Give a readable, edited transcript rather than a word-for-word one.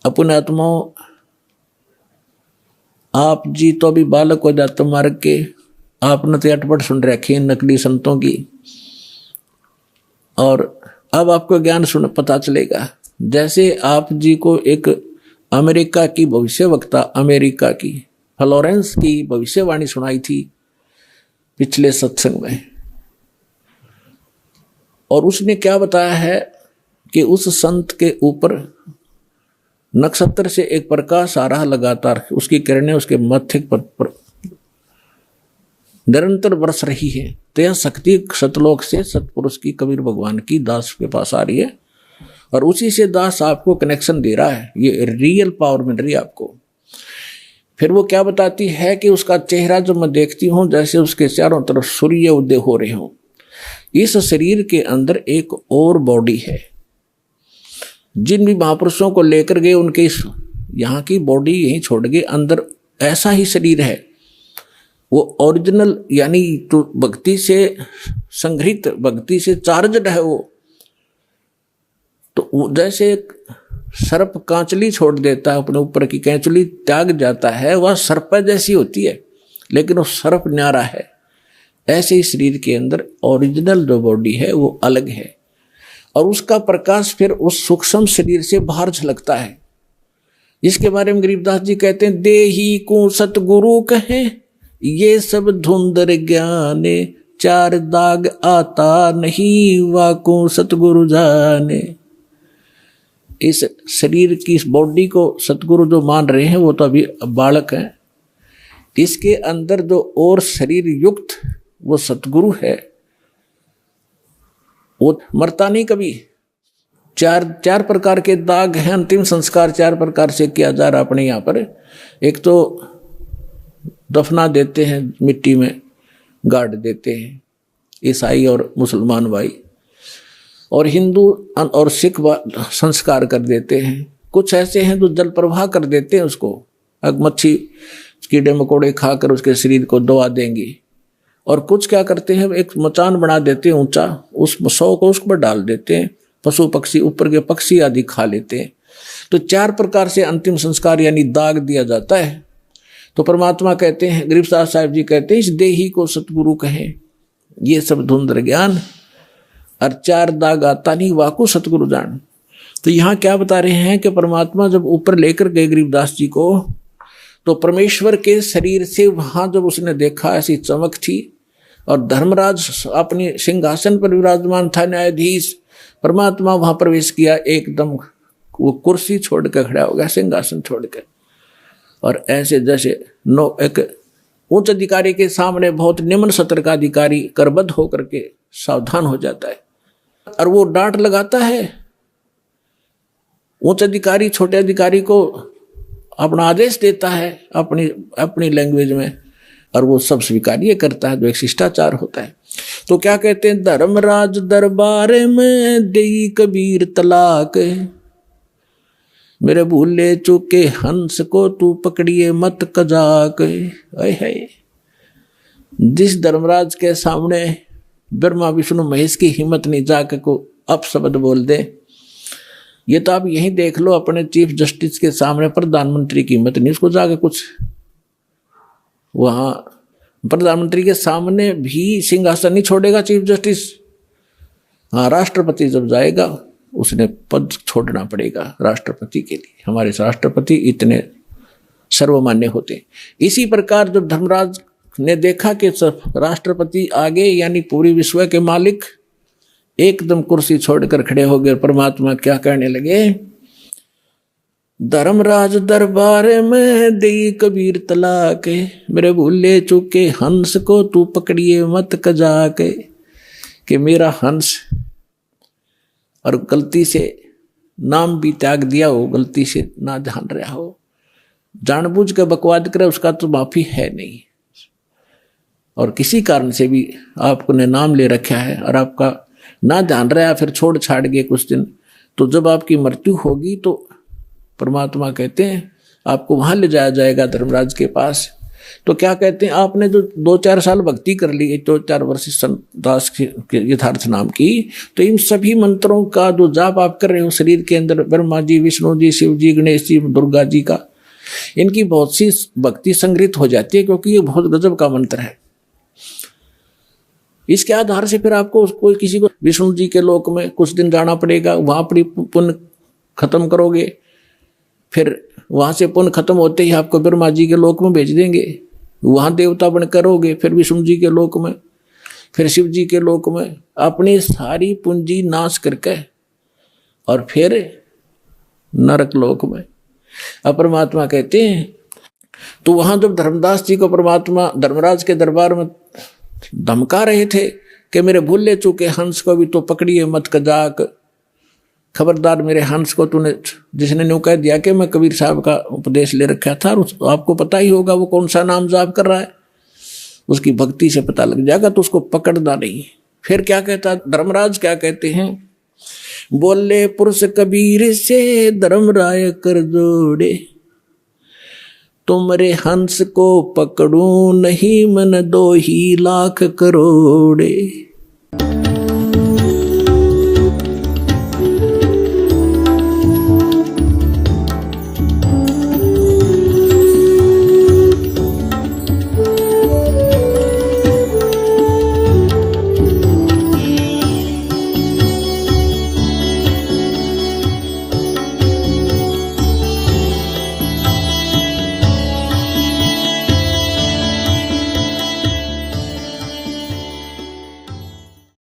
अपने आत्माओं, आप जी तो अभी बालक हो जाते मार्ग के, आपने तो अटपट सुन रखी है नकली संतों की, और अब आपको ज्ञान सुन पता चलेगा। जैसे आप जी को एक अमेरिका की भविष्यवक्ता, अमेरिका की फ्लोरेंस की भविष्यवाणी सुनाई थी पिछले सत्संग में, और उसने क्या बताया है कि उस संत के ऊपर नक्षत्र से एक प्रकाश आ रहा लगातार, उसकी किरणें उसके मत्थे पर निरंतर बरस रही है। तो यह शक्ति सतलोक से सतपुरुष की, कबीर भगवान की दास के पास आ रही है, और उसी से दास आपको कनेक्शन दे रहा है, ये रियल पावर मिल रही है आपको। फिर वो क्या बताती है कि उसका चेहरा जो मैं देखती हूँ जैसे उसके चारों तरफ सूर्य उदय हो रहे हों। इस शरीर के अंदर एक और बॉडी है। जिन भी महापुरुषों को लेकर गए उनके इस यहाँ की बॉडी यहीं छोड़ गए, अंदर ऐसा ही शरीर है, वो ओरिजिनल यानी तो भक्ति से संग्रहित, भक्ति से चार्जड है वो। तो जैसे एक सर्प कांचली छोड़ देता है, अपने ऊपर की कैंचली त्याग जाता है, वह सर्प जैसी होती है लेकिन वो सर्प न्यारा है। ऐसे ही शरीर के अंदर ओरिजिनल जो बॉडी है वो अलग है, और उसका प्रकाश फिर उस सूक्ष्म शरीर से बाहर झलकता है। इसके बारे में गरीबदास जी कहते हैं, देही को सतगुरु कहे ये सब धुंधर ज्ञाने, चार दाग आता नहीं वाको सतगुरु जाने। इस शरीर की, इस बॉडी को सतगुरु जो मान रहे हैं वो तो अभी बालक हैं। इसके अंदर जो और शरीर युक्त वो सतगुरु है, वो मरता नहीं कभी। चार प्रकार के दाग हैं, अंतिम संस्कार चार प्रकार से किया जा रहा अपने यहाँ पर। एक तो दफना देते हैं, मिट्टी में गाड़ देते हैं ईसाई और मुसलमान भाई, और हिंदू और सिख संस्कार कर देते हैं। कुछ ऐसे हैं जो जल प्रवाह कर देते हैं उसको, मच्छी कीड़े मकोड़े खाकर उसके शरीर को दबा देंगे। और कुछ क्या करते हैं, एक मचान बना देते हैं ऊंचा, उस शव को उस पर डाल देते हैं, पशु पक्षी ऊपर के पक्षी आदि खा लेते हैं। तो चार प्रकार से अंतिम संस्कार यानी दाग दिया जाता है। तो परमात्मा कहते हैं, गरीबदास साहिब जी कहते हैं, इस देही को सतगुरु कहें ये सब धुंधर ज्ञान, और चार दाग आता नहीं वाकु सतगुरु जान। तो यहाँ क्या बता रहे हैं कि परमात्मा जब ऊपर लेकर गए गरीबदास जी को, तो परमेश्वर के शरीर से वहां जब उसने देखा ऐसी चमक थी, और धर्मराज अपने सिंहासन पर विराजमान था, न्यायाधीश। परमात्मा वहां प्रवेश किया, एकदम वो कुर्सी छोड़कर खड़ा हो गया, सिंहासन छोड़कर, और ऐसे जैसे एक उच्च अधिकारी के सामने बहुत निम्न सत्र का अधिकारी करबद्ध होकर के सावधान हो जाता है, और वो डांट लगाता है। उच्च अधिकारी छोटे अधिकारी को अपना आदेश देता है अपनी लैंग्वेज में, और वो सब स्वीकार्य करता है, जो एक शिष्टाचार होता है। तो क्या कहते हैं, धर्मराज दरबार में देई कबीर तलाक, मेरे भूले चूके हंस को तू पकड़िए मत कजाक। है जिस धर्मराज के सामने ब्रह्मा विष्णु महेश की हिम्मत नहीं जाके को अपशब्द बोल दे, ये तो आप यहीं देख लो, अपने चीफ जस्टिस के सामने प्रधानमंत्री की हिम्मत नहीं, उसको जाके कुछ वहां प्रधानमंत्री के सामने भी सिंहासन नहीं छोड़ेगा चीफ जस्टिस। हाँ, राष्ट्रपति जब जाएगा उसने पद छोड़ना पड़ेगा राष्ट्रपति के लिए। हमारे राष्ट्रपति इतने सर्वमान्य होते। इसी प्रकार जब धर्मराज ने देखा कि राष्ट्रपति आगे यानी पूरी विश्व के मालिक एकदम कुर्सी छोड़कर खड़े हो गए, परमात्मा क्या कहने लगे, धर्मराज दरबार में देई कबीर तलाक, मेरे भूले चूके हंस को तू पकड़िए मत कजाक। कि मेरा हंस और गलती से नाम भी त्याग दिया हो, गलती से ना जान रहा हो, जानबूझ के बकवाद करे, उसका तो माफी है नहीं। और किसी कारण से भी आपने नाम ले रखा है और आपका ना जान रहा है, फिर छोड़ छाड़ गए कुछ दिन, तो जब आपकी मृत्यु होगी तो परमात्मा कहते हैं आपको वहां ले जाया जाएगा धर्मराज के पास, तो क्या कहते हैं, आपने जो 2-4 साल भक्ति कर ली, 2-4 वर्ष दास के यथार्थ नाम की, तो इन सभी मंत्रों का जो जाप आप कर रहे हो शरीर के अंदर, ब्रह्मा जी, विष्णु जी, शिव जी, गणेश जी, दुर्गा जी का, इनकी बहुत सी भक्ति संग्रहित हो जाती है, क्योंकि ये बहुत गजब का मंत्र है। इसके आधार से फिर आपको कोई किसी को विष्णु जी के लोक में कुछ दिन जाना पड़ेगा, वहां अपनी पुण्य खत्म करोगे, फिर वहां से पुण्य खत्म होते ही आपको ब्रह्मा जी के लोक में भेज देंगे, वहां देवता बन करोगे, फिर विष्णु जी के लोक में, फिर शिव जी के लोक में, अपनी सारी पूंजी नाश करके और फिर नरक लोक में। अब परमात्मा कहते हैं, तो वहां जब धर्मदास जी को परमात्मा धर्मराज के दरबार में धमका रहे थे कि मेरे भूले चूके हंस को भी तो पकड़िए मत कजाक, खबरदार मेरे हंस को तूने, जिसने न्यू कह दिया कि मैं कबीर साहब का उपदेश ले रखा था, और आपको पता ही होगा वो कौन सा नाम जाप कर रहा है, उसकी भक्ति से पता लग जाएगा, तो उसको पकड़ना नहीं। फिर क्या कहता धर्मराज, क्या कहते हैं, बोले पुरुष कबीर से धर्मराय कर जोड़े, तुमरे हंस को पकड़ू नहीं मन 2 ही लाख करोड़े।